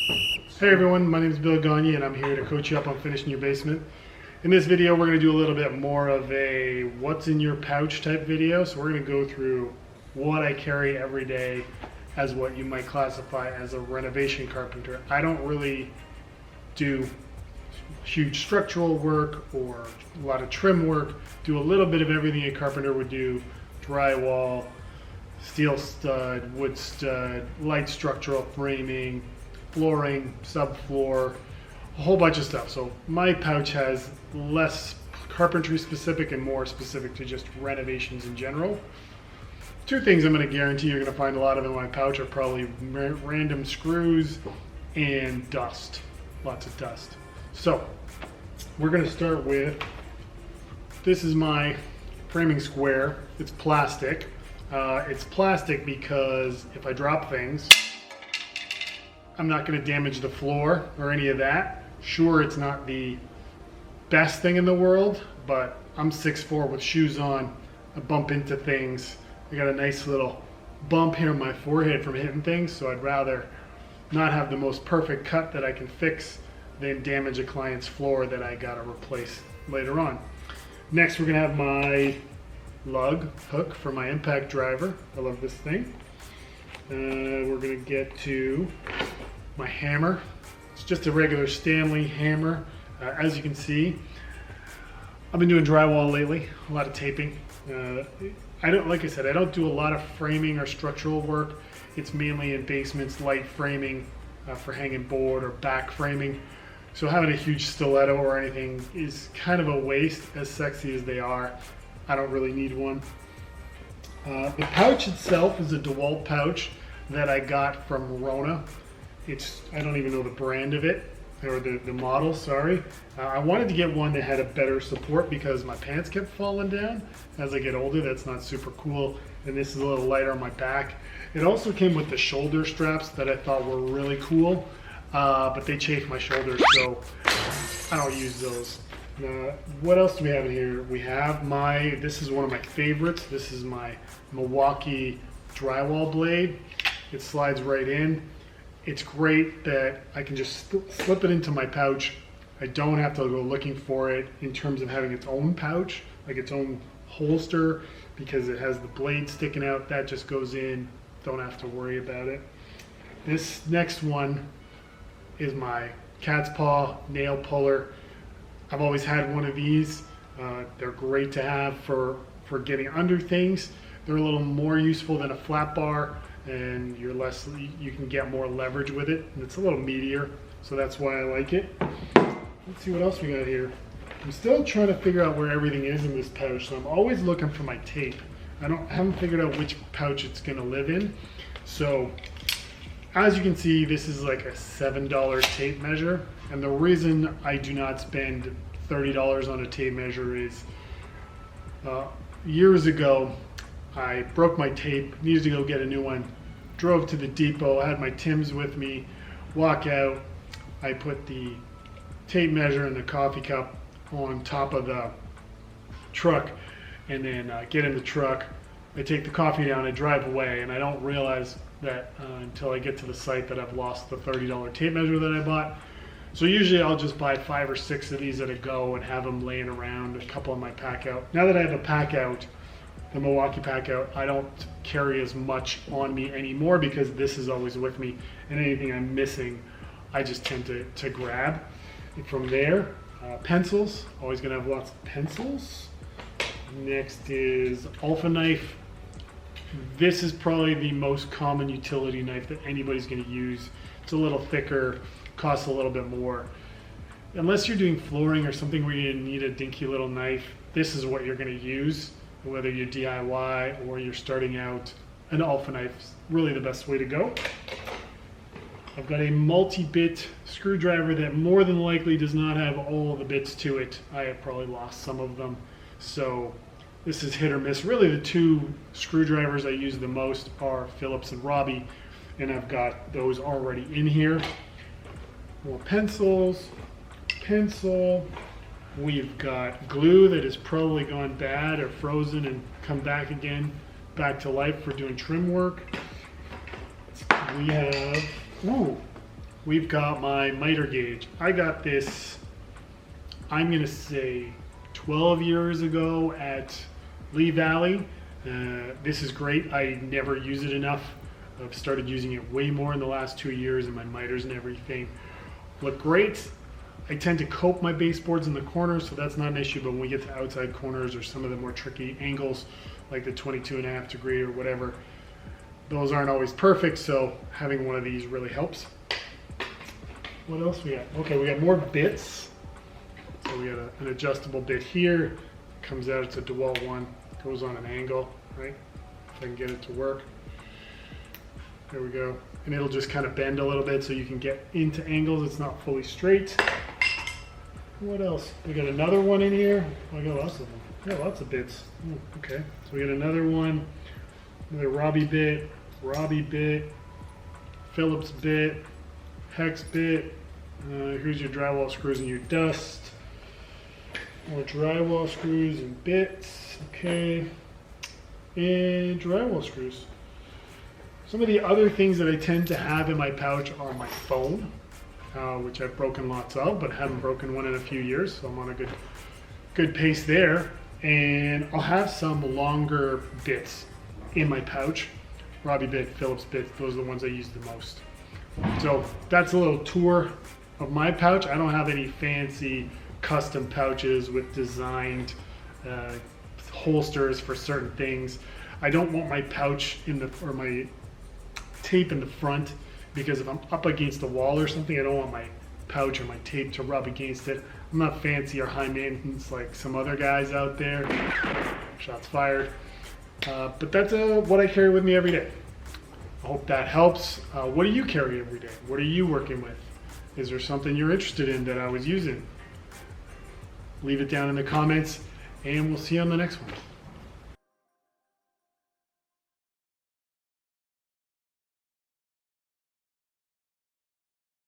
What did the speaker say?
Hey everyone, my name is Bill Gagne and I'm here to coach you up on finishing your basement. In this video we're going to do a little bit more of a what's in your pouch type video. So we're going to go through what I carry every day as what you might classify as a renovation carpenter. I don't really do huge structural work or a lot of trim work. Do a little bit of everything a carpenter would do: drywall, steel stud, wood stud, light structural framing, flooring, subfloor, a whole bunch of stuff. So my pouch has less carpentry specific and more specific to just renovations in general. Two things I'm going to guarantee you're going to find a lot of in my pouch are probably random screws and dust. Lots of dust. So we're going to start with, this is my framing square. It's plastic. It's plastic because if I drop things, I'm not going to damage the floor or any of that. Sure, it's not the best thing in the world, but I'm 6'4" with shoes on. I bump into things. I got a nice little bump here on my forehead from hitting things, so I'd rather not have the most perfect cut that I can fix than damage a client's floor that I got to replace later on. Next, we're going to have my lug hook for my impact driver. I love this thing. We're going to get to my hammer. It's just a regular Stanley hammer. As you can see, I've been doing drywall lately, a lot of taping. Like I said, I don't do a lot of framing or structural work. It's mainly in basements, light framing for hanging board or back framing. So having a huge stiletto or anything is kind of a waste, as sexy as they are. I don't really need one. The pouch itself is a DeWalt pouch that I got from Reno. I don't even know the brand of it, or the model, sorry. I wanted to get one that had a better support because my pants kept falling down. As I get older, that's not super cool. And this is a little lighter on my back. It also came with the shoulder straps that I thought were really cool, but they chafe my shoulders, so I don't use those. What else do we have in here? We have this is one of my favorites. This is my Milwaukee drywall blade. It slides right in. It's great that I can just slip it into my pouch. I don't have to go looking for it in terms of having its own pouch, like its own holster, because it has the blade sticking out. That just goes in. Don't have to worry about it. This next one is my cat's paw nail puller. I've always had one of these. They're great to have for getting under things. They're a little more useful than a flat bar, and you can get more leverage with it, and it's a little meatier, so that's why I like it. Let's see what else we got here. I'm still trying to figure out where everything is in this pouch, so I'm always looking for my tape. I haven't figured out which pouch it's going to live in. So as you can see, this is like a $7 tape measure, and the reason I do not spend $30 on a tape measure is years ago I broke my tape, needed to go get a new one, drove to the depot, had my Timbs with me, walk out, I put the tape measure in the coffee cup on top of the truck, and then get in the truck. I take the coffee down, I drive away, and I don't realize that until I get to the site that I've lost the $30 tape measure that I bought. So usually I'll just buy 5 or 6 of these at a go and have them laying around, a couple in my pack out. Now that I have a pack out, the Milwaukee pack out, I don't carry as much on me anymore because this is always with me, and anything I'm missing I just tend to grab. And from there, pencils, always gonna have lots of pencils. Next is Alpha knife. This is probably the most common utility knife that anybody's gonna use. It's a little thicker, costs a little bit more. Unless you're doing flooring or something where you need a dinky little knife, this is what you're gonna use. Whether you're DIY or you're starting out, an Alpha knife is really the best way to go. I've got a multi-bit screwdriver that more than likely does not have all of the bits to it. I have probably lost some of them. So this is hit or miss. Really the two screwdrivers I use the most are Phillips and Robbie, and I've got those already in here. More pencils, pencil. We've got glue that has probably gone bad or frozen and come back again, back to life for doing trim work. We have we've got my miter gauge. I got this, I'm gonna say 12 years ago at Lee Valley. This is great. I never use it enough. I've started using it way more in the last 2 years, and my miters and everything look great. I tend to cope my baseboards in the corners, so that's not an issue, but when we get to outside corners or some of the more tricky angles, like the 22.5 degree or whatever, those aren't always perfect, so having one of these really helps. What else we got? Okay, we got more bits. So we got an adjustable bit here. Comes out, it's a DeWalt one. Goes on an angle, right? If I can get it to work. There we go. And it'll just kind of bend a little bit so you can get into angles. It's not fully straight. What else? We got another one in here. Oh, I got lots of them. I got lots of bits. Oh, okay. So we got another one. Another Robbie bit, Phillips bit, hex bit. Here's your drywall screws and your dust. More drywall screws and bits. Okay. And drywall screws. Some of the other things that I tend to have in my pouch are my phone, which I've broken lots of, but haven't broken one in a few years, so I'm on a good pace there. And I'll have some longer bits in my pouch. Robbie bit, Phillips bits, those are the ones I use the most. So that's a little tour of my pouch. I don't have any fancy custom pouches with designed holsters for certain things. I don't want my pouch or my tape in the front, because if I'm up against the wall or something, I don't want my pouch or my tape to rub against it. I'm not fancy or high maintenance like some other guys out there. Shots fired. But that's what I carry with me every day. I hope that helps. What do you carry every day? What are you working with? Is there something you're interested in that I was using? Leave it down in the comments, and we'll see you on the next one.